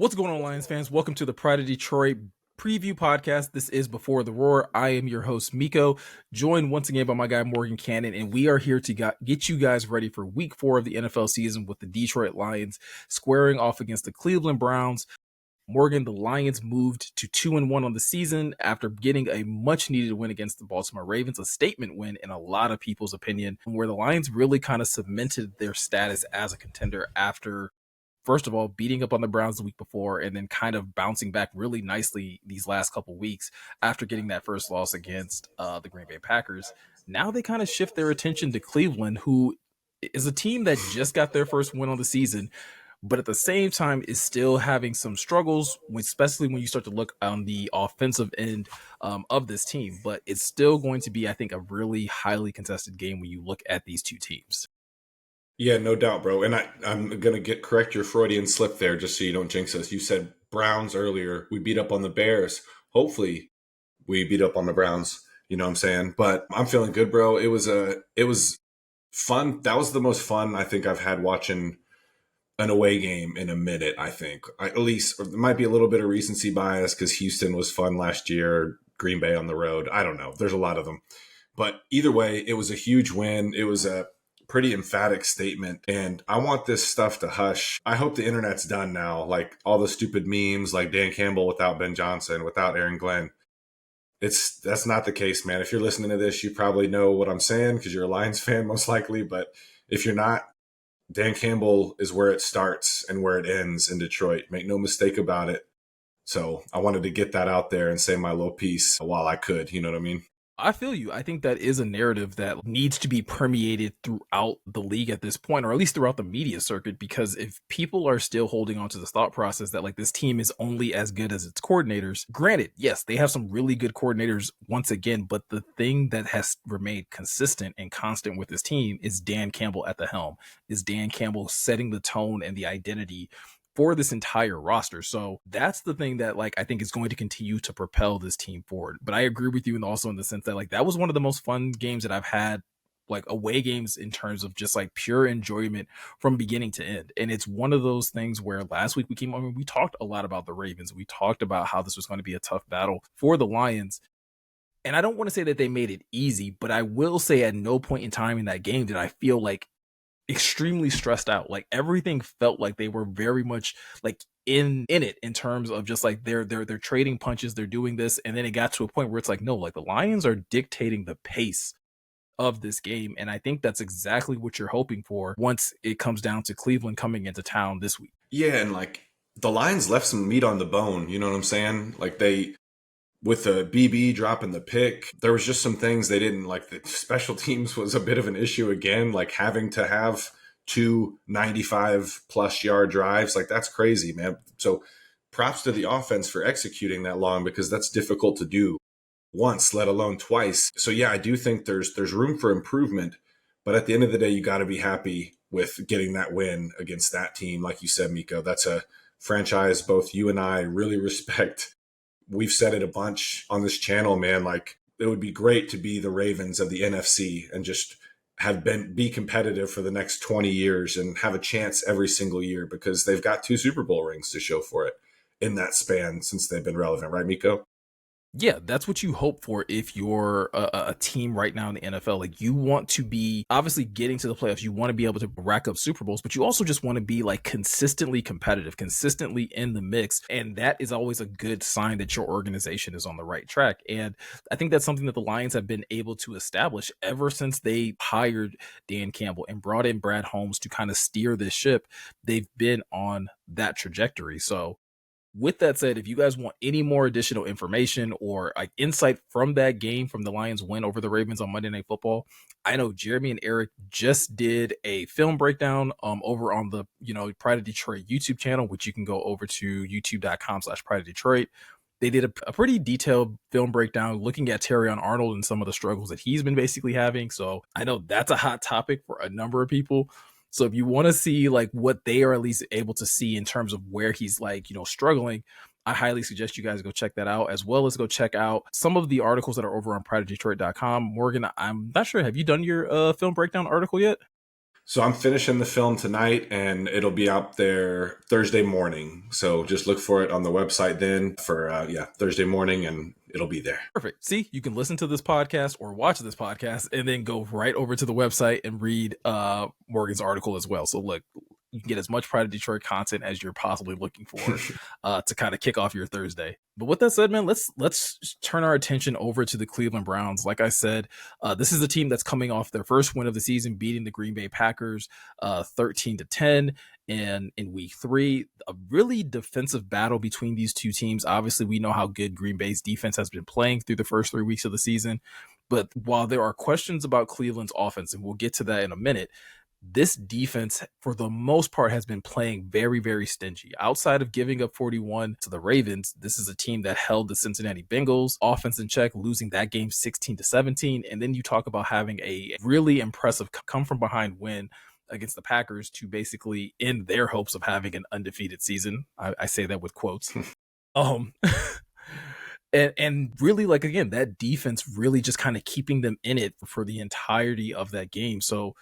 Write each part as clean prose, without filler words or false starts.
What's going on, Lions fans? Welcome to the Pride of Detroit preview podcast. This is Before the Roar. I am your host, Meko, joined once again by my guy, Morgan Cannon, and we are here to get you guys ready for week 4 of the NFL season with the Detroit Lions squaring off against the Cleveland Browns. Morgan, the Lions moved to 2-1 on the season after getting a much-needed win against the Baltimore Ravens, a statement win in a lot of people's opinion, where the Lions really kind of cemented their status as a contender after, first of all, beating up on the Browns the week before and then kind of bouncing back really nicely these last couple weeks after getting that first loss against the Green Bay Packers. Now they kind of shift their attention to Cleveland, who is a team that just got their first win on the season, but at the same time is still having some struggles, especially when you start to look on the offensive end of this team. But it's still going to be, I think, a really highly contested game when you look at these two teams. Yeah, no doubt, bro. And I'm going to correct your Freudian slip there just so you don't jinx us. You said Browns earlier. We beat up on the Bears. Hopefully we beat up on the Browns. You know what I'm saying? But I'm feeling good, bro. It was fun. That was the most fun I think I've had watching an away game in a minute, I think. At least it might be a little bit of recency bias because Houston was fun last year, Green Bay on the road. I don't know. There's a lot of them. But either way, it was a huge win. It was a pretty emphatic statement, and I want this stuff to hush. I hope the internet's done now, like all the stupid memes like Dan Campbell without Ben Johnson, without Aaron Glenn. That's not the case, man. If you're listening to this, you probably know what I'm saying because you're a Lions fan most likely, but if you're not, Dan Campbell is where it starts and where it ends in Detroit. Make no mistake about it. So I wanted to get that out there and say my little piece while I could, you know what I mean? I feel you. I think that is a narrative that needs to be permeated throughout the league at this point, or at least throughout the media circuit, because if people are still holding on to this thought process that like this team is only as good as its coordinators, granted, yes, they have some really good coordinators once again, but the thing that has remained consistent and constant with this team is Dan Campbell at the helm, is Dan Campbell setting the tone and the identity for this entire roster. So that's the thing that like I think is going to continue to propel this team forward. But I agree with you, and also in the sense that like that was one of the most fun games that I've had, like away games, in terms of just like pure enjoyment from beginning to end. And it's one of those things where last week we talked a lot about the Ravens. We talked about how this was going to be a tough battle for the Lions. And I don't want to say that they made it easy, but I will say at no point in time in that game did I feel like extremely stressed out. Like everything felt like they were very much like in it, in terms of just like they're trading punches, they're doing this, and then it got to a point where it's like, no, like the Lions are dictating the pace of this game, and I think that's exactly what you're hoping for once it comes down to Cleveland coming into town this week. Yeah, and like the Lions left some meat on the bone, you know what I'm saying? Like with the BB dropping the pick, there was just some things they didn't like. The special teams was a bit of an issue again, like having to have 295+ yard drives. Like that's crazy, man. So props to the offense for executing that long because that's difficult to do once, let alone twice. So yeah, I do think there's room for improvement, but at the end of the day, you got to be happy with getting that win against that team. Like you said, Miko, that's a franchise both you and I really respect. We've said it a bunch on this channel, man. Like it would be great to be the Ravens of the NFC and just be competitive for the next 20 years and have a chance every single year because they've got 2 Super Bowl rings to show for it in that span since they've been relevant, right, Miko? Yeah, that's what you hope for if you're a team right now in the NFL. Like you want to be obviously getting to the playoffs. You want to be able to rack up Super Bowls, but you also just want to be like consistently competitive, consistently in the mix. And that is always a good sign that your organization is on the right track. And I think that's something that the Lions have been able to establish ever since they hired Dan Campbell and brought in Brad Holmes to kind of steer this ship. They've been on that trajectory. So with that said, if you guys want any more additional information or like insight from that game, from the Lions win over the Ravens on Monday Night Football, I know Jeremy and Eric just did a film breakdown over on the Pride of Detroit YouTube channel, which you can go over to youtube.com/Pride of Detroit. They did a pretty detailed film breakdown looking at Terrion Arnold and some of the struggles that he's been basically having. So I know that's a hot topic for a number of people. So if you want to see like what they are at least able to see in terms of where he's like, struggling, I highly suggest you guys go check that out, as well as go check out some of the articles that are over on prideofdetroit.com. Morgan, I'm not sure. Have you done your film breakdown article yet? So I'm finishing the film tonight, and it'll be out there Thursday morning. So just look for it on the website then for Thursday morning, and it'll be there. Perfect. See, you can listen to this podcast or watch this podcast and then go right over to the website and read Morgan's article as well. So look, you can get as much Pride of Detroit content as you're possibly looking for to kind of kick off your Thursday. But with that said, man, let's turn our attention over to the Cleveland Browns. Like I said, this is a team that's coming off their first win of the season, beating the Green Bay Packers 13-10. And in week 3, a really defensive battle between these two teams. Obviously, we know how good Green Bay's defense has been playing through the first 3 weeks of the season. But while there are questions about Cleveland's offense, and we'll get to that in a minute, this defense, for the most part, has been playing very, very stingy. Outside of giving up 41 to the Ravens, this is a team that held the Cincinnati Bengals offense in check, losing that game 16-17. And then you talk about having a really impressive come-from-behind win against the Packers to basically end their hopes of having an undefeated season. I say that with quotes. And really, like, again, that defense really just kind of keeping them in it for the entirety of that game. So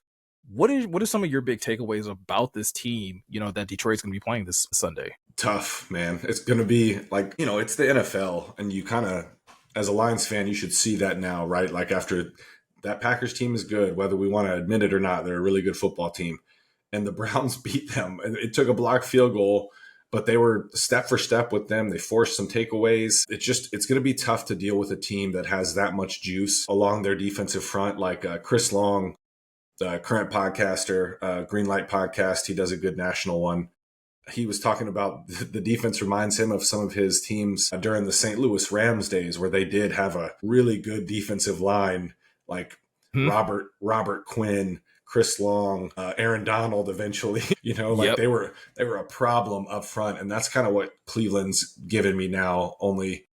what are some of your big takeaways about this team, that Detroit's going to be playing this Sunday? Tough, man. It's going to be like, it's the NFL, and you kind of, as a Lions fan, you should see that now, right? Like, after that Packers team is good, whether we want to admit it or not, they're a really good football team. And the Browns beat them. And it took a blocked field goal, but they were step for step with them. They forced some takeaways. It's going to be tough to deal with a team that has that much juice along their defensive front, like Chris Long, the current podcaster, Greenlight Podcast. He does a good national one. He was talking about the defense reminds him of some of his teams during the St. Louis Rams days, where they did have a really good defensive line, like Robert Quinn, Chris Long, Aaron Donald eventually, they were a problem up front. And that's kind of what Cleveland's given me now, only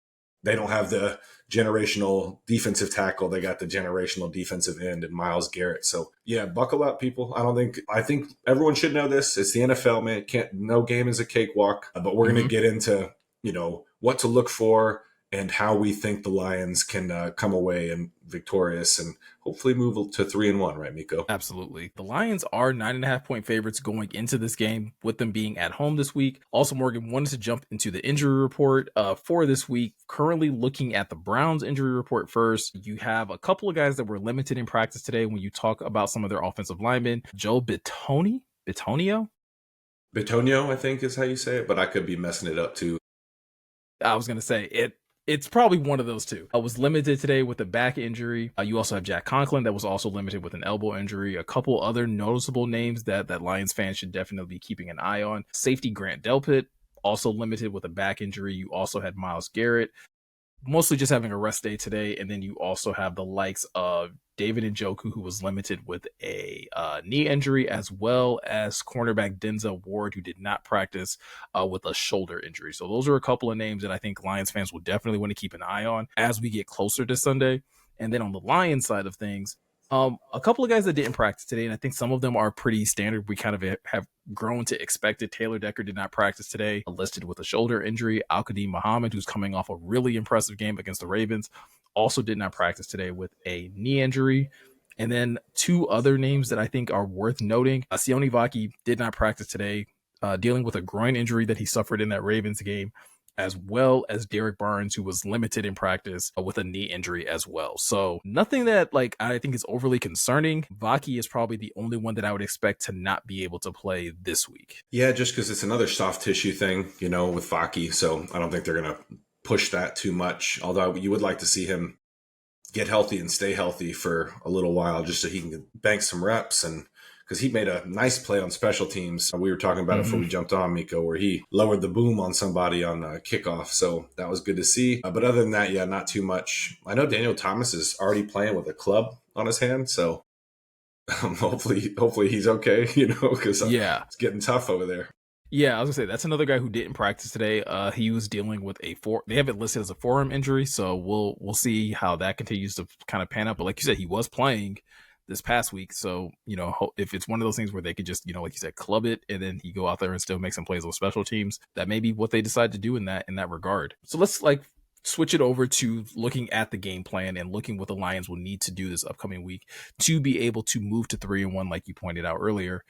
they don't have the generational defensive tackle. They got the generational defensive end and Myles Garrett. So yeah, buckle up, people. I think everyone should know this. It's the NFL, man. No game is a cakewalk, but we're going to get into, what to look for and how we think the Lions can come away and victorious and hopefully move to 3-1, right, Meko? Absolutely. The Lions are 9.5-point favorites going into this game, with them being at home this week. Also, Morgan wanted to jump into the injury report for this week. Currently looking at the Browns injury report first, you have a couple of guys that were limited in practice today. When you talk about some of their offensive linemen, Joe Bitonio, I think is how you say it, but I could be messing it up too. I was going to say it's probably one of those two. I was limited today with a back injury. You also have Jack Conklin that was also limited with an elbow injury. A couple other noticeable names that Lions fans should definitely be keeping an eye on. Safety Grant Delpit, also limited with a back injury. You also had Myles Garrett, mostly just having a rest day today. And then you also have the likes of David Njoku, who was limited with a knee injury, as well as cornerback Denzel Ward, who did not practice with a shoulder injury. So those are a couple of names that I think Lions fans will definitely want to keep an eye on as we get closer to Sunday. And then on the Lions side of things, a couple of guys that didn't practice today, and I think some of them are pretty standard. We kind of have grown to expect it. Taylor Decker did not practice today, listed with a shoulder injury. Al-Qadim Muhammad, who's coming off a really impressive game against the Ravens, also did not practice today with a knee injury. And then two other names that I think are worth noting. Sione Vaki did not practice today, dealing with a groin injury that he suffered in that Ravens game, as well as Derek Barnes, who was limited in practice with a knee injury as well. So nothing that I think is overly concerning. Vaki is probably the only one that I would expect to not be able to play this week. Yeah, just because it's another soft tissue thing, with Vaki. So I don't think they're going to push that too much. Although you would like to see him get healthy and stay healthy for a little while, just so he can bank some reps. And because he made a nice play on special teams. We were talking about it before we jumped on, Meko, where he lowered the boom on somebody on kickoff. So that was good to see. But other than that, yeah, not too much. I know Daniel Thomas is already playing with a club on his hand. So hopefully he's okay, because it's getting tough over there. Yeah, I was gonna say that's another guy who didn't practice today. He was dealing with they have it listed as a forearm injury, so we'll see how that continues to kind of pan out. But like you said, he was playing this past week, so if it's one of those things where they could just like you said, club it, and then he go out there and still make some plays with special teams, that may be what they decide to do in that regard. So let's switch it over to looking at the game plan and looking what the Lions will need to do this upcoming week to be able to move to 3-1, like you pointed out earlier.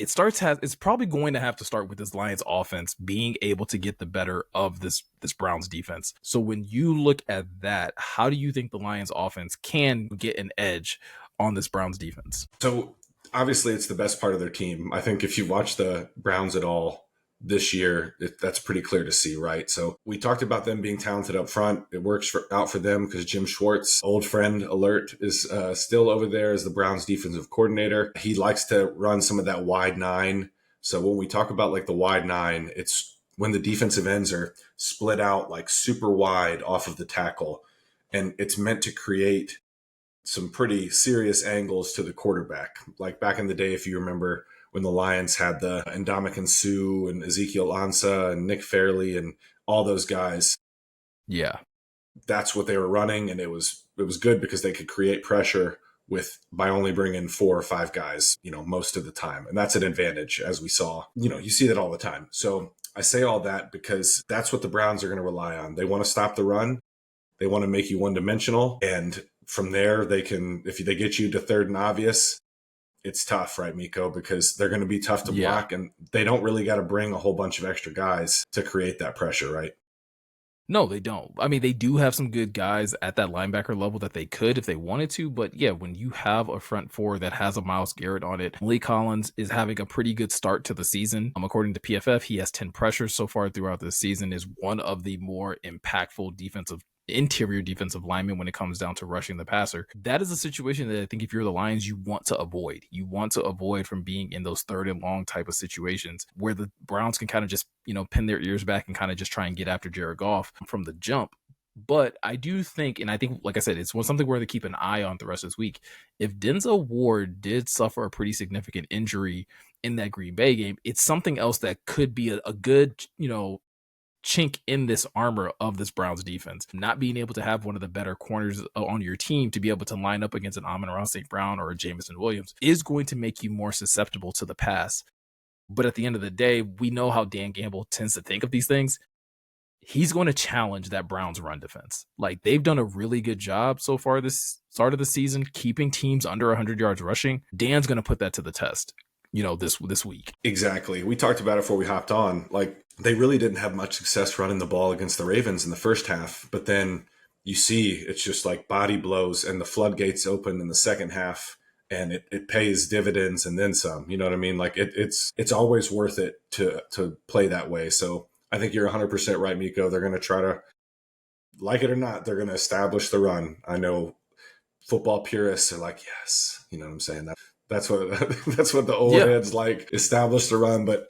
It's probably going to have to start with this Lions offense being able to get the better of this Browns defense. So when you look at that, how do you think the Lions offense can get an edge on this Browns defense? So obviously it's the best part of their team. I think if you watch the Browns at all this year, that's pretty clear to see, right? So we talked about them being talented up front. It works out for them because Jim Schwartz, old friend alert, is still over there as the Browns defensive coordinator. He likes to run some of that wide nine. So when we talk about like the wide nine, it's when the defensive ends are split out like super wide off of the tackle. And it's meant to create some pretty serious angles to the quarterback. Like back in the day, if you remember, when the Lions had the Ndamukong Suh and Ezekiel Ansah and Nick Fairley and all those guys. Yeah. That's what they were running, and it was good because they could create pressure by only bringing 4 or 5 guys, most of the time. And that's an advantage, as we saw. You see that all the time. So I say all that because that's what the Browns are going to rely on. They want to stop the run. They want to make you one-dimensional. And from there, they can, if they get you to third and obvious, it's tough, right, Meko? Because they're going to be tough to block, and they don't really got to bring a whole bunch of extra guys to create that pressure, right? No, they don't. I mean, they do have some good guys at that linebacker level that they could if they wanted to. But yeah, when you have a front four that has a Myles Garrett on it, Malik Collins is having a pretty good start to the season. According to PFF, he has 10 pressures so far throughout the season, is one of the more impactful interior defensive linemen when it comes down to rushing the passer. That is a situation that I think if you're the Lions, you want to avoid. You want to avoid from being in those third and long type of situations where the Browns can kind of just, pin their ears back and kind of just try and get after Jared Goff from the jump. But I do think, and I think, like I said, it's something where to keep an eye on the rest of this week. If Denzel Ward did suffer a pretty significant injury in that Green Bay game, it's something else that could be a good, chink in this armor of this Browns defense. Not being able to have one of the better corners on your team to be able to line up against an Amon-Ra St. Brown or a Jameson Williams is going to make you more susceptible to the pass. But at the end of the day, we know how Dan Gamble tends to think of these things. He's going to challenge that Browns run defense. Like, they've done a really good job so far this start of the season, keeping teams under 100 yards rushing. Dan's going to put that to the test, this week. Exactly. We talked about it before we hopped on. Like, they really didn't have much success running the ball against the Ravens in the first half, but then you see it's just like body blows and the floodgates open in the second half, and it pays dividends and then some. You know what I mean? Like, it's always worth it to play that way. So I think you're 100% right, Meko. They're going to try to, like it or not, they're going to establish the run. I know football purists are like, yes, you know what I'm saying? That's what the old heads like, establish the run, but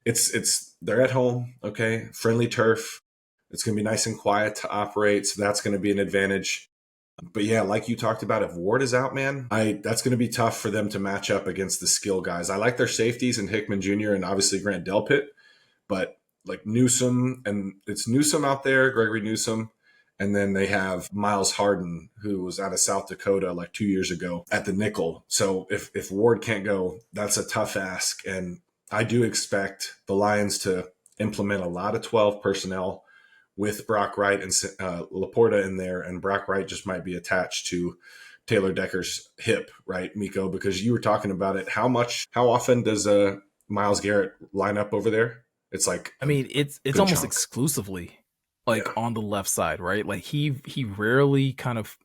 they're at home, okay? Friendly turf. It's going to be nice and quiet to operate, so that's going to be an advantage. But yeah, like you talked about, if Ward is out, man, that's going to be tough for them to match up against the skill guys. I like their safeties and Hickman Jr. and obviously Grant Delpit, but like Newsome, and it's Newsome out there, Gregory Newsome. And then they have Miles Harden, who was out of South Dakota like 2 years ago at the nickel. So if Ward can't go, that's a tough ask. And I do expect the Lions to implement a lot of 12 personnel with Brock Wright and Laporta in there. And Brock Wright just might be attached to Taylor Decker's hip, right, Meko? Because you were talking about it. How often does Myles Garrett line up over there? It's like, I mean, it's almost exclusively on the left side, right? Like he rarely kind of,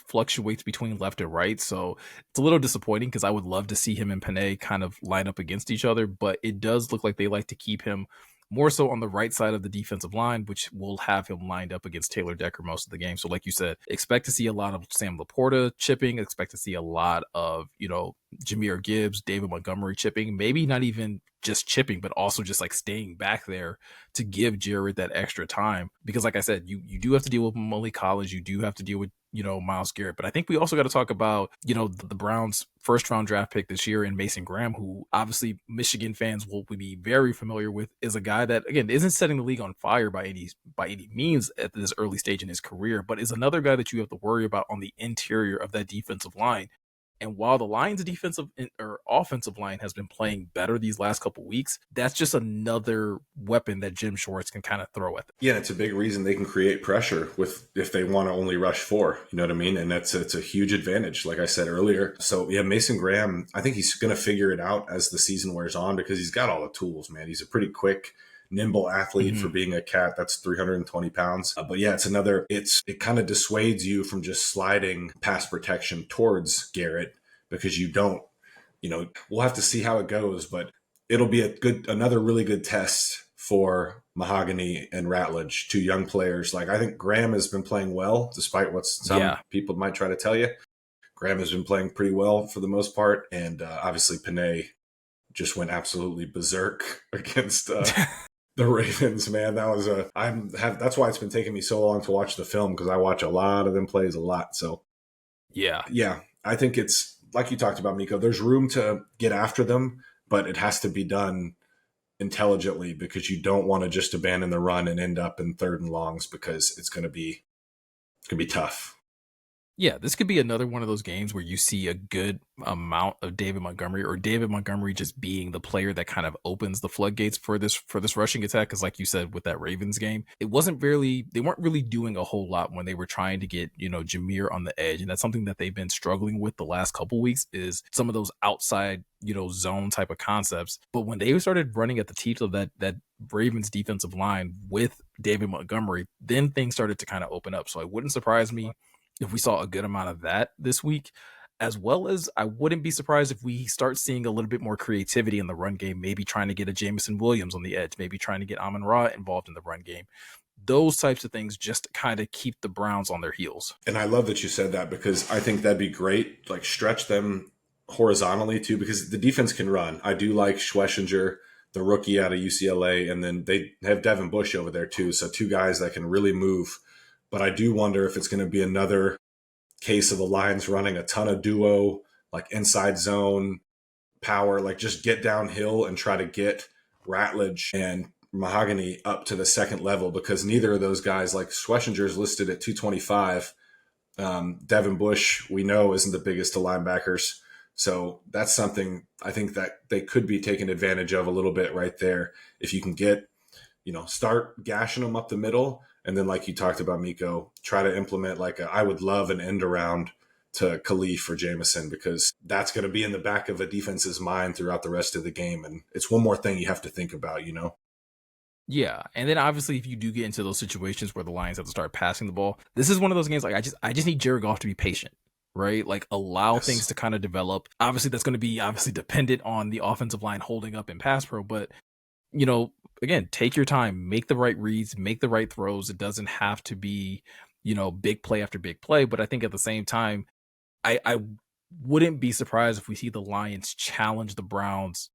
fluctuates between left and right. So it's a little disappointing because I would love to see him and Panay kind of line up against each other, but it does look like they like to keep him more so on the right side of the defensive line, which will have him lined up against Taylor Decker most of the game. So like you said, expect to see a lot of Sam Laporta chipping, expect to see a lot of, Jahmyr Gibbs, David Montgomery chipping, maybe not even just chipping, but also just like staying back there to give Jared that extra time. Because like I said, you do have to deal with Malik Collins, you do have to deal with, Myles Garrett. But I think we also got to talk about, the Browns' first round draft pick this year in Mason Graham, who obviously Michigan fans will be very familiar with, is a guy that, again, isn't setting the league on fire by any means at this early stage in his career, but is another guy that you have to worry about on the interior of that defensive line. And while the Lions' defensive or offensive line has been playing better these last couple weeks, that's just another weapon that Jim Schwartz can kind of throw at them. Yeah, it's a big reason they can create pressure with if they want to only rush four. You know what I mean? And it's a huge advantage, like I said earlier. So yeah, Mason Graham, I think he's going to figure it out as the season wears on because he's got all the tools, man. He's a pretty quick, nimble athlete for being a cat that's 320 pounds. But yeah, it kind of dissuades you from just sliding pass protection towards Garrett because you don't, we'll have to see how it goes, but it'll be another really good test for Mahogany and Ratledge, two young players. Like I think Graham has been playing well, despite what some people might try to tell you. Graham has been playing pretty well for the most part, and obviously Panay just went absolutely berserk against the Ravens. Man, that's why it's been taking me so long to watch the film because I watch a lot of them plays a lot. So yeah, I think it's like you talked about, Meko. There's room to get after them, but it has to be done intelligently because you don't want to just abandon the run and end up in 3rd and longs because it's going to be tough. Yeah, this could be another one of those games where you see a good amount of David Montgomery, or David Montgomery just being the player that kind of opens the floodgates for this rushing attack. Because like you said, with that Ravens game, they weren't really doing a whole lot when they were trying to get, Jameer on the edge. And that's something that they've been struggling with the last couple weeks is some of those outside, zone type of concepts. But when they started running at the teeth of that Ravens defensive line with David Montgomery, then things started to kind of open up. So it wouldn't surprise me if we saw a good amount of that this week, as well as I wouldn't be surprised if we start seeing a little bit more creativity in the run game, maybe trying to get a Jameson Williams on the edge, maybe trying to get Amon-Ra involved in the run game. Those types of things just to kind of keep the Browns on their heels. And I love that you said that because I think that'd be great. Like stretch them horizontally too, because the defense can run. I do like Schlesinger, the rookie out of UCLA, and then they have Devin Bush over there too. So 2 guys that can really move. But I do wonder if it's going to be another case of the Lions running a ton of duo, like inside zone power, like just get downhill and try to get Ratledge and Mahogany up to the 2nd level because neither of those guys, like Schlesinger's listed at 225. Devin Bush, we know, isn't the biggest of linebackers. So that's something I think that they could be taking advantage of a little bit right there. If you can get, start gashing them up the middle. And then, like you talked about, Meko, try to implement I would love an end around to Khalif or Jameson because that's going to be in the back of a defense's mind throughout the rest of the game. And it's one more thing you have to think about, Yeah, and then obviously if you do get into those situations where the Lions have to start passing the ball, this is one of those games like I just need Jared Goff to be patient, right? Like allow things to kind of develop. Obviously that's going to be dependent on the offensive line holding up in pass pro, but again, take your time, make the right reads, make the right throws. It doesn't have to be, big play after big play. But I think at the same time, I wouldn't be surprised if we see the Lions challenge the Browns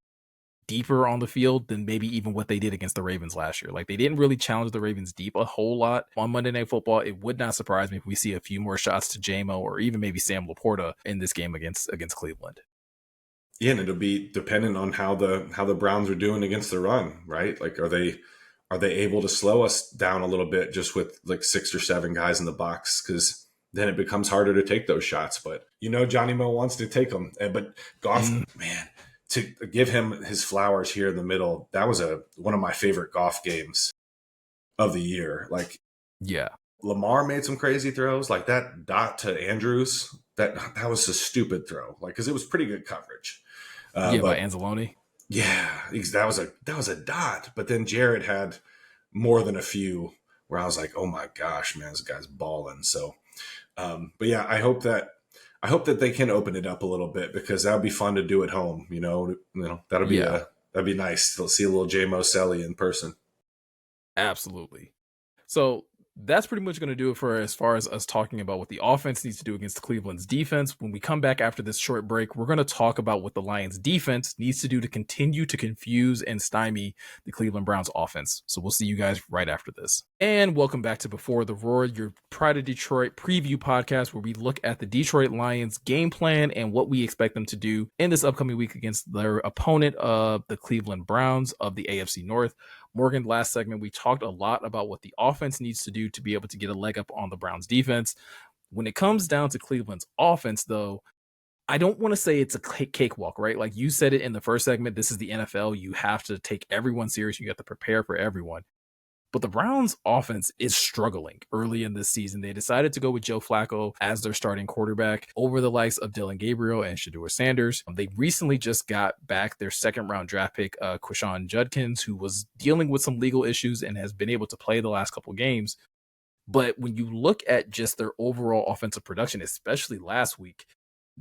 deeper on the field than maybe even what they did against the Ravens last year. Like they didn't really challenge the Ravens deep a whole lot on Monday Night Football. It would not surprise me if we see a few more shots to JMO or even maybe Sam Laporta in this game against Cleveland. Yeah, and it'll be dependent on how the Browns are doing against the run, right? Like, are they able to slow us down a little bit just with like 6 or 7 guys in the box? Because then it becomes harder to take those shots. But Johnny Mo wants to take them. But Goff, man, to give him his flowers here in the middle, that was one of my favorite Goff games of the year. Like, yeah, Lamar made some crazy throws, like that dot to Andrews. That was a stupid throw, like because it was pretty good coverage. But by Anzalone. Yeah, that was a dot. But then Jared had more than a few where I was like, oh my gosh, man, this guy's balling. So, but yeah, I hope that they can open it up a little bit because that would be fun to do at home. That'll be that'd be nice to see a little J-Mo Selly in person. Absolutely. So that's pretty much going to do it for as far as us talking about what the offense needs to do against Cleveland's defense. When we come back after this short break, we're going to talk about what the Lions defense needs to do to continue to confuse and stymie the Cleveland Browns offense. So we'll see you guys right after this. And welcome back to Before the Roar, your Pride of Detroit preview podcast, where we look at the Detroit Lions game plan and what we expect them to do in this upcoming week against their opponent of the Cleveland Browns of the AFC North. Morgan, last segment, we talked a lot about what the offense needs to do to be able to get a leg up on the Browns defense. When it comes down to Cleveland's offense, though, I don't want to say it's a cakewalk, right? Like you said it in the first segment, this is the NFL. You have to take everyone serious. You have to prepare for everyone. But the Browns offense is struggling early in this season. They decided to go with Joe Flacco as their starting quarterback over the likes of Dylan Gabriel and Shedeur Sanders. They recently just got back their second round draft pick, Quishon Judkins, who was dealing with some legal issues and has been able to play the last couple games. But when you look at just their overall offensive production, especially last week,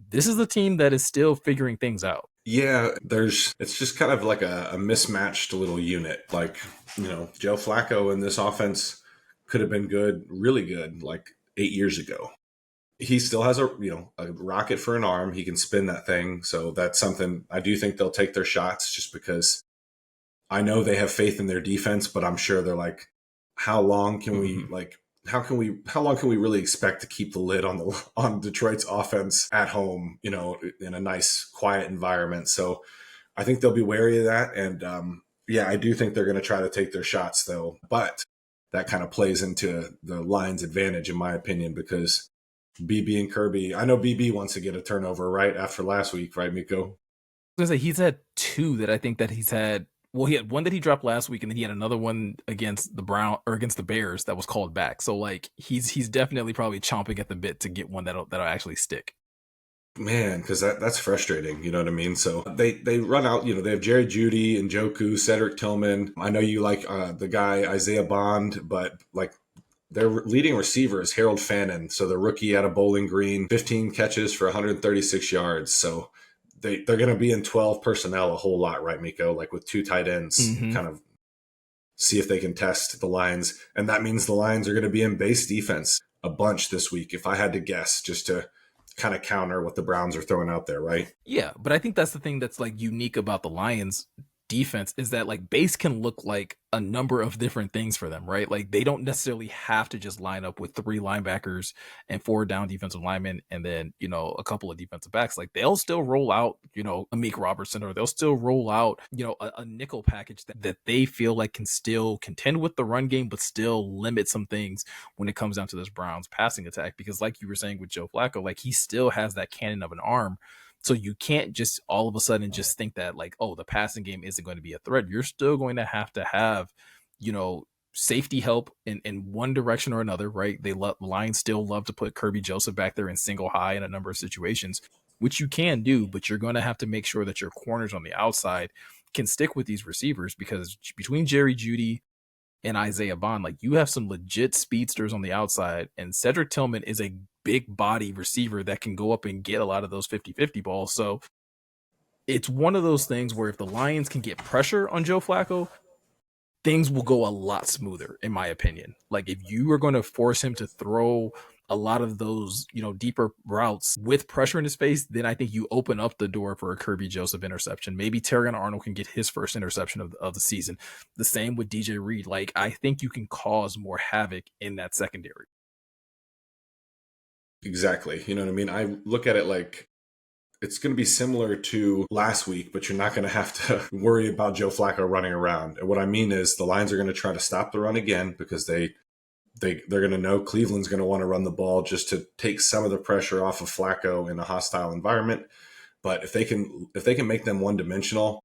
this is a team that is still figuring things out. Yeah, it's just kind of like a mismatched little unit. Like, Joe Flacco in this offense could have been good, really good, like 8 years ago. He still has a rocket for an arm. He can spin that thing. So that's something I do think they'll take their shots, just because I know they have faith in their defense, but I'm sure they're like, how long can we how long can we really expect to keep the lid on Detroit's offense at home, in a nice quiet environment? So I think they'll be wary of that. And yeah, I do think they're going to try to take their shots though. But that kind of plays into the Lions' advantage, in my opinion, because BB and Kirby, I know BB wants to get a turnover right after last week, right, Miko? I was gonna say he's had two that I think that he's had. Well, he had one that he dropped last week, and then he had another one against against the Bears that was called back. So like he's definitely probably chomping at the bit to get one that'll actually stick. Man, because that's frustrating. You know what I mean? So they run out. They have Jerry Jeudy and Njoku, Cedric Tillman. I know you like the guy Isaiah Bond, but like their leading receiver is Harold Fannin. So the rookie out of Bowling Green, 15 catches for 136 yards. So they're going to be in 12 personnel a whole lot, right, Miko? Like with two tight ends, kind of see if they can test the Lions. And that means the Lions are going to be in base defense a bunch this week, if I had to guess, just to kind of counter what the Browns are throwing out there, right? Yeah, but I think that's the thing that's like unique about the Lions defense is that like base can look like a number of different things for them, right? Like they don't necessarily have to just line up with 3 linebackers and 4 down defensive linemen and then, a couple of defensive backs. Like they'll still roll out, Amik Robertson, or they'll still roll out, a nickel package that they feel like can still contend with the run game, but still limit some things when it comes down to this Browns passing attack. Because like you were saying with Joe Flacco, like he still has that cannon of an arm. So you can't just all of a sudden just think that like, oh, the passing game isn't going to be a threat. You're still going to have, safety help in one direction or another, right? Lions still love to put Kirby Joseph back there in single high in a number of situations, which you can do, but you're going to have to make sure that your corners on the outside can stick with these receivers, because between Jerry Jeudy and Isaiah Bond, like you have some legit speedsters on the outside, and Cedric Tillman is a big body receiver that can go up and get a lot of those 50-50 balls. So it's one of those things where if the Lions can get pressure on Joe Flacco, things will go a lot smoother, in my opinion. Like if you are going to force him to throw a lot of those, deeper routes with pressure in his face, then I think you open up the door for a Kirby Joseph interception. Maybe Terrion Arnold can get his first interception of the season. The same with DJ Reed. Like I think you can cause more havoc in that secondary. Exactly. You know what I mean? I look at it like it's going to be similar to last week, but you're not going to have to worry about Joe Flacco running around. And what I mean is the Lions are going to try to stop the run again, because they're going to know Cleveland's going to want to run the ball just to take some of the pressure off of Flacco in a hostile environment. But if they can make them one dimensional,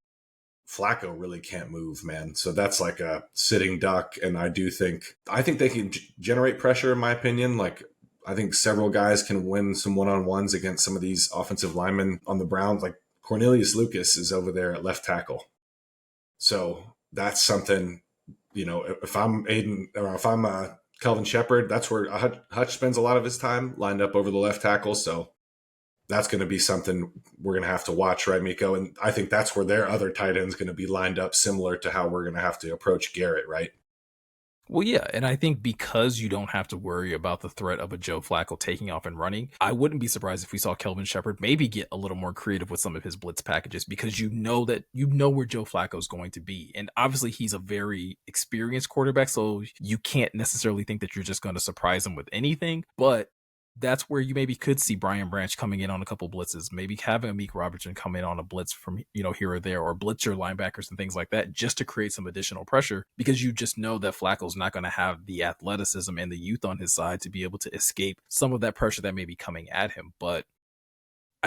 Flacco really can't move, man. So that's like a sitting duck. And I think they can generate pressure, in my opinion. Like I think several guys can win some one-on-ones against some of these offensive linemen on the Browns. Like Cornelius Lucas is over there at left tackle. So that's something, if I'm Aiden, or if I'm Kelvin Shepard, that's where Hutch spends a lot of his time, lined up over the left tackle. So that's going to be something we're going to have to watch, right, Miko? And I think that's where their other tight end is going to be lined up, similar to how we're going to have to approach Garrett, right? Well, yeah, and I think because you don't have to worry about the threat of a Joe Flacco taking off and running, I wouldn't be surprised if we saw Kelvin Shepard maybe get a little more creative with some of his blitz packages, because you know where Joe Flacco is going to be. And obviously he's a very experienced quarterback, so you can't necessarily think that you're just going to surprise him with anything, but that's where you maybe could see Brian Branch coming in on a couple blitzes, maybe having Amik Robertson come in on a blitz from, here or there, or blitz your linebackers and things like that, just to create some additional pressure, because you just know that Flacco's not going to have the athleticism and the youth on his side to be able to escape some of that pressure that may be coming at him. But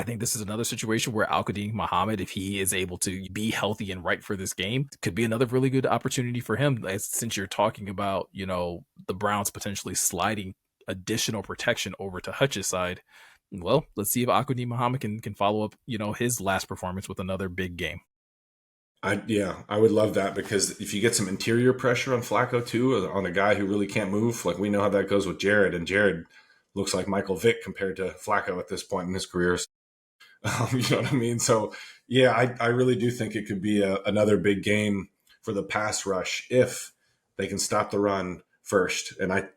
I think this is another situation where Al-Qadim Muhammad, if he is able to be healthy and right for this game, could be another really good opportunity for him. Since you're talking about, the Browns potentially sliding additional protection over to Hutch's side. Well, let's see if Al-Qadim Muhammad can follow up, his last performance with another big game. I would love that, because if you get some interior pressure on Flacco too, on a guy who really can't move, like we know how that goes with Jared, and Jared looks like Michael Vick compared to Flacco at this point in his career. You know what I mean? So yeah, I really do think it could be another big game for the pass rush if they can stop the run first. And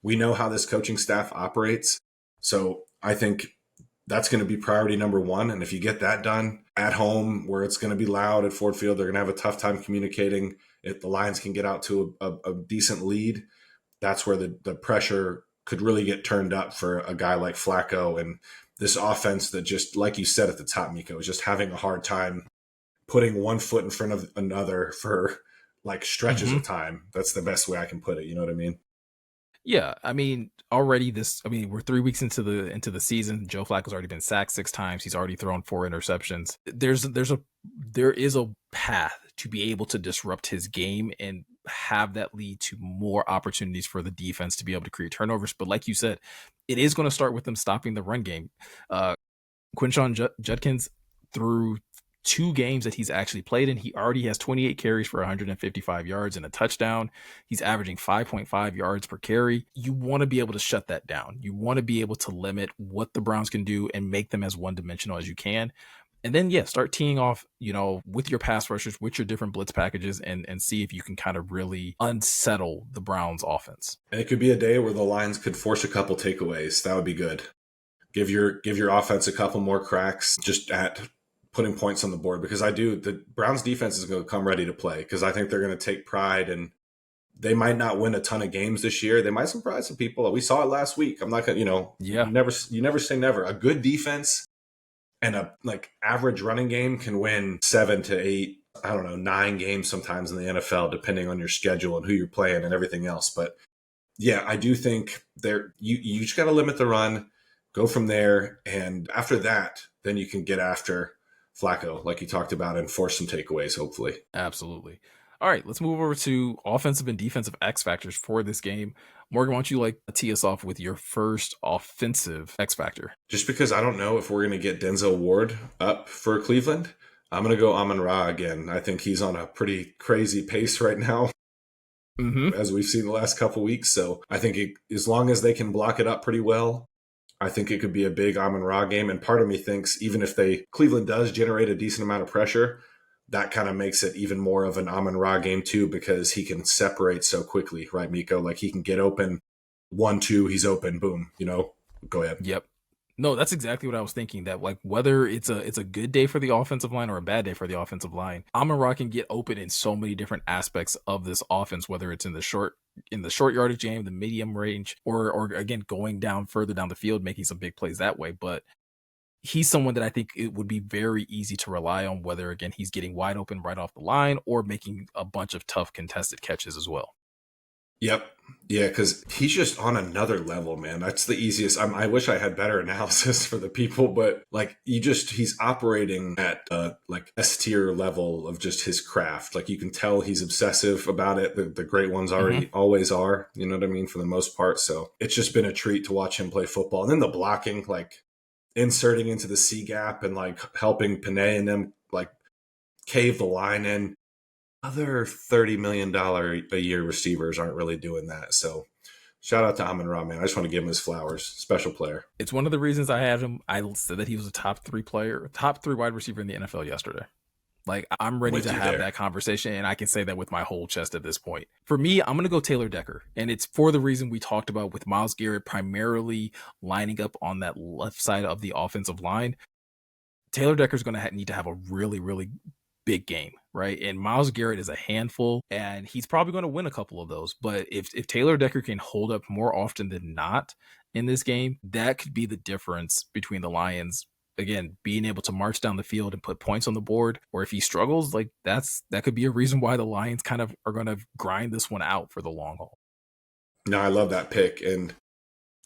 we know how this coaching staff operates, so I think that's going to be priority number one. And if you get that done at home, where it's going to be loud at Ford Field, they're going to have a tough time communicating. If the Lions can get out to a decent lead, that's where the pressure could really get turned up for a guy like Flacco. And this offense that, just like you said at the top, Meko, is just having a hard time putting one foot in front of another for like stretches Mm-hmm. of time. That's the best way I can put it. You know what I mean? Yeah, I mean, we're 3 weeks into the season. Joe Flacco's already been sacked 6 times. He's already thrown 4 interceptions. There is a path to be able to disrupt his game and have that lead to more opportunities for the defense to be able to create turnovers. But like you said, it is going to start with them stopping the run game. Quinshawn Judkins, through 2 games that he's actually played in, he already has 28 carries for 155 yards and a touchdown. He's averaging 5.5 yards per carry. You want to be able to shut that down. You want to be able to limit what the Browns can do and make them as one-dimensional as you can. And then, yeah, start teeing off, with your pass rushers, with your different blitz packages, and see if you can kind of really unsettle the Browns offense. And it could be a day where the Lions could force a couple takeaways. That would be good. Give your offense a couple more cracks just at putting points on the board, because the Browns defense is going to come ready to play, because I think they're going to take pride, and they might not win a ton of games this year. They might surprise some people. We saw it last week. I'm not going to, Yeah. you never say never. A good defense and a average running game can win 7 to 8, I don't know, 9 games sometimes in the NFL, depending on your schedule and who you're playing and everything else. But yeah, I do think you just got to limit the run, go from there, and after that, then you can get after Flacco, like you talked about, and force some takeaways, hopefully. Absolutely. All right, let's move over to offensive and defensive X factors for this game. Morgan, why don't you tee us off with your first offensive X factor? Just because I don't know if we're going to get Denzel Ward up for Cleveland, I'm going to go Amon-Ra again. I think he's on a pretty crazy pace right now, as we've seen the last couple weeks. So I think as long as they can block it up pretty well, I think it could be a big Amon-Ra game. And part of me thinks even if Cleveland does generate a decent amount of pressure, that kind of makes it even more of an Amon-Ra game too, because he can separate so quickly, right, Meko? Like he can get open 1-2, he's open, boom, go ahead. Yep. No, that's exactly what I was thinking. That whether it's a good day for the offensive line or a bad day for the offensive line, Amon-Ra can get open in so many different aspects of this offense, whether it's in the short yardage game, the medium range, or again going down further down the field, making some big plays that way. But he's someone that I think it would be very easy to rely on, whether again he's getting wide open right off the line or making a bunch of tough contested catches as well. Yep. Yeah, because he's just on another level, man. That's the easiest. I wish I had better analysis for the people, but he's operating at S tier level of just his craft. Like you can tell he's obsessive about it. The great ones always are, you know what I mean, for the most part. So it's just been a treat to watch him play football. And then the blocking, inserting into the C gap and helping Panay and them cave the line in. Other $30 million a year receivers aren't really doing that. So shout out to Amon-Ra, man. I just want to give him his flowers. Special player. It's one of the reasons I had him. I said that he was a top 3 wide receiver in the NFL yesterday. I'm ready to have that conversation, and I can say that with my whole chest at this point. For me, I'm going to go Taylor Decker, and it's for the reason we talked about with Myles Garrett primarily lining up on that left side of the offensive line. Taylor Decker's going to need to have a really, really big game, right? And Myles Garrett is a handful, and he's probably going to win a couple of those. But if Taylor Decker can hold up more often than not in this game, that could be the difference between the Lions, again, being able to march down the field and put points on the board. Or if he struggles, that could be a reason why the Lions kind of are going to grind this one out for the long haul. No, I love that pick. And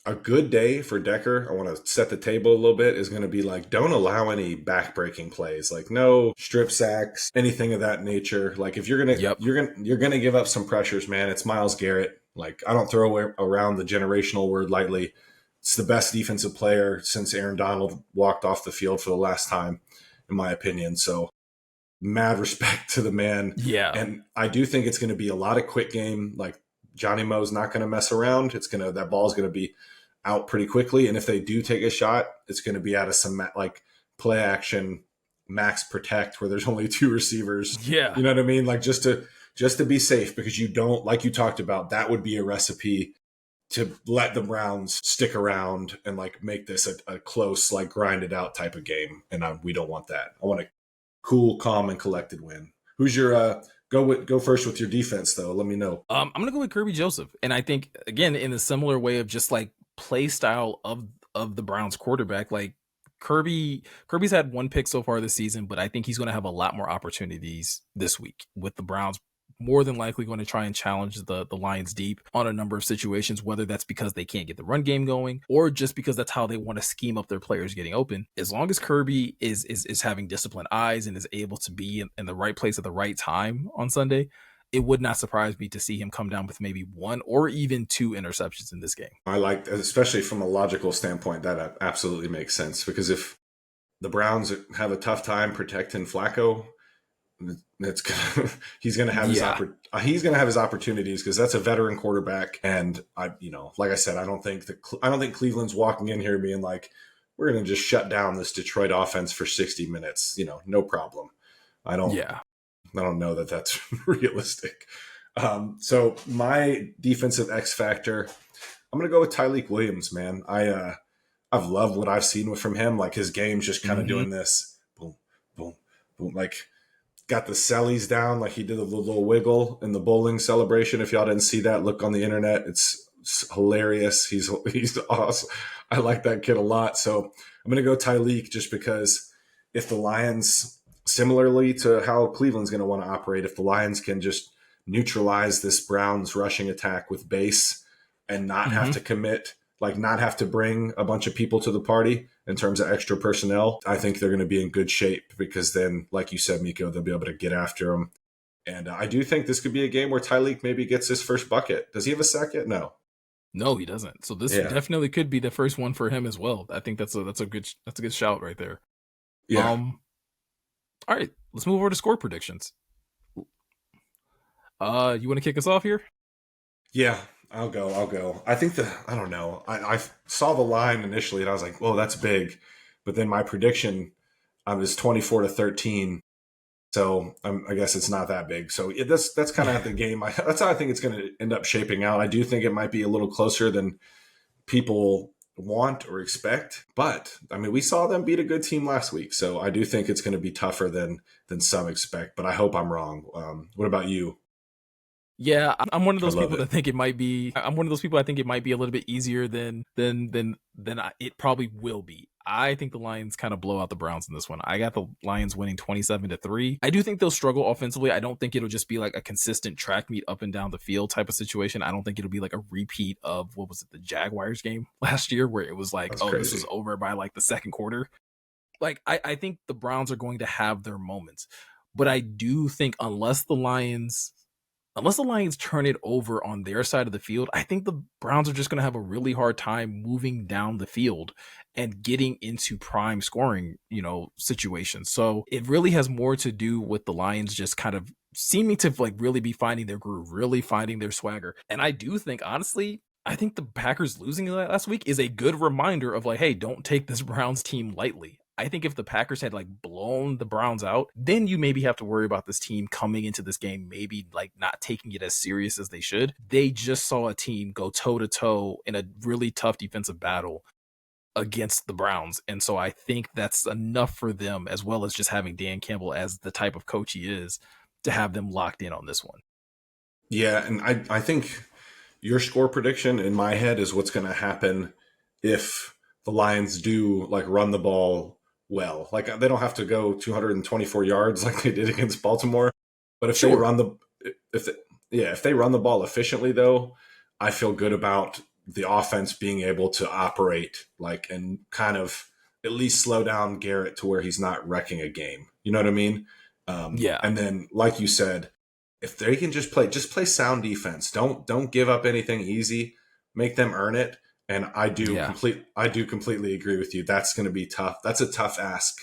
A good day for Decker, I want to set the table a little bit, is going to be like, don't allow any back-breaking plays, like no strip sacks, anything of that nature. Like if Yep. you're gonna give up some pressures, man. It's Myles Garrett. Like I don't throw around the generational word lightly. It's the best defensive player since Aaron Donald walked off the field for the last time, in my opinion. So mad respect to the man. Yeah. And I do think it's going to be a lot of quick game. Like Johnny Mo's not going to mess around. That ball's going to be out pretty quickly. And if they do take a shot, it's going to be out of some like play action, max protect where there's only two receivers. Yeah. You know what I mean? Like just to be safe, because you don't, like you talked about, that would be a recipe to let the Browns stick around and like make this a close, like grinded out type of game. And we don't want that. I want a cool, calm, and collected win. Who's your go first with your defense though? Let me know. I'm gonna go with Kirby Joseph, and I think again in a similar way of just like play style of the Browns quarterback. Like Kirby's had one pick so far this season, but I think he's gonna have a lot more opportunities this week with the Browns. More than likely going to try and challenge the Lions deep on a number of situations, whether that's because they can't get the run game going or just because that's how they want to scheme up their players getting open. As long as Kirby is having disciplined eyes and is able to be in the right place at the right time on Sunday, it would not surprise me to see him come down with maybe one or even two interceptions in this game. I like, especially from a logical standpoint, that absolutely makes sense, because if the Browns have a tough time protecting Flacco, it's gonna, he's gonna have he's gonna have his opportunities, because that's a veteran quarterback. And like I said, I don't think Cleveland's walking in here being like, we're gonna just shut down this Detroit offense for 60 minutes. No problem. I don't know that that's realistic. So my defensive X factor, I'm gonna go with Tyleik Williams, man. I've loved what I've seen from him. Like his game's just kind of doing this boom, boom, boom, like got the sellies down, like he did a little wiggle in the bowling celebration. If y'all didn't see that, look on the internet. It's hilarious. He's awesome. I like that kid a lot. So I'm going to go Tyleik, just because if the Lions, similarly to how Cleveland's going to want to operate, if the Lions can just neutralize this Browns rushing attack with base and not have to commit, like not have to bring a bunch of people to the party in terms of extra personnel, I think they're going to be in good shape, because then, like you said, Meko, they'll be able to get after them. And I do think this could be a game where Tyleik maybe gets his first bucket. Does he have a sack yet? No, he doesn't. So this definitely could be the first one for him as well. I think that's a good shout right there. Yeah. All right, let's move over to score predictions. You want to kick us off here? Yeah, I'll go. I think I don't know. I saw the line initially and I was like, whoa, that's big. But then my prediction is 24-13. So I guess it's not that big. So that's kind of the game. That's how I think it's going to end up shaping out. I do think it might be a little closer than people want or expect. But I mean, we saw them beat a good team last week. So I do think it's going to be tougher than some expect. But I hope I'm wrong. What about you? Yeah, I'm one of those people that think it might be. I'm one of those people I think it might be a little bit easier than it probably will be. I think the Lions kind of blow out the Browns in this one. I got the Lions winning 27-3. I do think they'll struggle offensively. I don't think it'll just be like a consistent track meet up and down the field type of situation. I don't think it'll be like a repeat of, what was it, the Jaguars game last year, where it was like, this was over by like the second quarter. Like I think the Browns are going to have their moments, but I do think unless the Lions turn it over on their side of the field, I think the Browns are just going to have a really hard time moving down the field and getting into prime scoring, situations. So it really has more to do with the Lions just kind of seeming to like really be finding their groove, really finding their swagger. And I do think, honestly, I think the Packers losing last week is a good reminder of like, hey, don't take this Browns team lightly. I think if the Packers had like blown the Browns out, then you maybe have to worry about this team coming into this game, maybe like not taking it as serious as they should. They just saw a team go toe to toe in a really tough defensive battle against the Browns. And so I think that's enough for them, as well as just having Dan Campbell as the type of coach he is, to have them locked in on this one. Yeah. And I think your score prediction in my head is what's going to happen if the Lions do like run the ball well. Like they don't have to go 224 yards like they did against Baltimore, but if they run the ball efficiently though, I feel good about the offense being able to operate like and kind of at least slow down Garrett to where he's not wrecking a game. You know what I mean? Yeah. And then, like you said, if they can just play sound defense. Don't give up anything easy. Make them earn it. And Yeah. I do completely agree with you. That's going to be tough. That's a tough ask.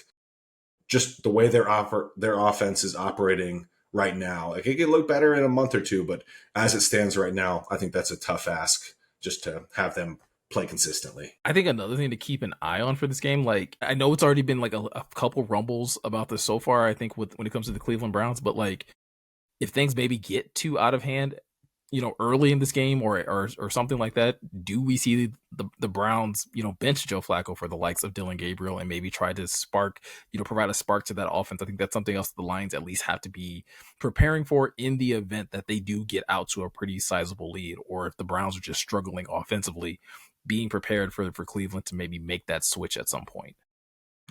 Just the way their offense is operating right now. Like it could look better in a month or two, but as it stands right now, I think that's a tough ask just to have them play consistently. I think another thing to keep an eye on for this game, like I know it's already been like a couple rumbles about this so far, I think when it comes to the Cleveland Browns, but like if things maybe get too out of hand, early in this game or something like that, do we see the Browns, bench Joe Flacco for the likes of Dylan Gabriel and maybe try to spark, provide a spark to that offense? I think that's something else the Lions at least have to be preparing for in the event that they do get out to a pretty sizable lead, or if the Browns are just struggling offensively, being prepared for Cleveland to maybe make that switch at some point.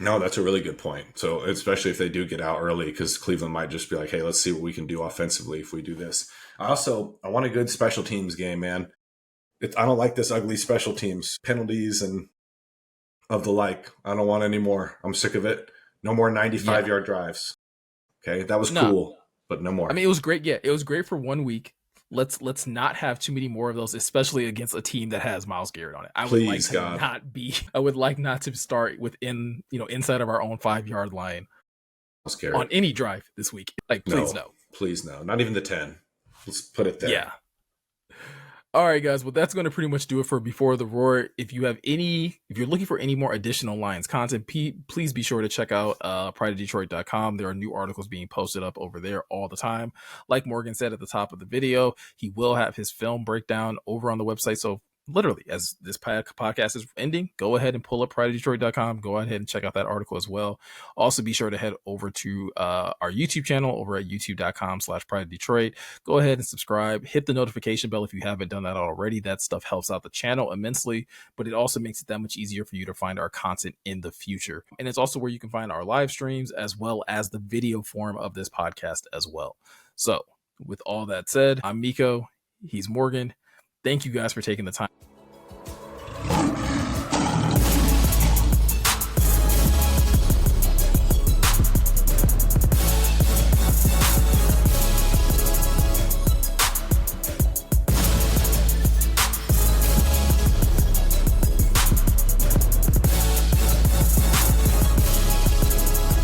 No, that's a really good point. So, especially if they do get out early, because Cleveland might just be like, "Hey, let's see what we can do offensively if we do this." I want a good special teams game, man. I don't like this ugly special teams penalties and of the like. I don't want any more. I'm sick of it. No more 95-yard drives. Okay, that was No, cool, but no I more. mean it was great. Yeah, it was great for 1 week. Let's not have too many more of those, especially against a team that has Myles Garrett on it. I would like Please, to God. not be. I would like not to start within inside of our own 5 yard line Myles on Garrett. any drive this week. Like, please No, no. please no. Not even the 10. Let's put it there. Yeah. All right, guys. Well, that's going to pretty much do it for Before the Roar. If you're looking for any more additional Lions content, please be sure to check out prideofdetroit.com. There are new articles being posted up over there all the time. Like Morgan said at the top of the video, he will have his film breakdown over on the website. So literally, as this podcast is ending, go ahead and pull up prideofdetroit.com. Go ahead and check out that article as well. Also, be sure to head over to our YouTube channel over at youtube.com/prideofdetroit. Go ahead and subscribe. Hit the notification bell if you haven't done that already. That stuff helps out the channel immensely, but it also makes it that much easier for you to find our content in the future. And it's also where you can find our live streams as well as the video form of this podcast as well. So, with all that said, I'm Meko. He's Morgan. Thank you guys for taking the time.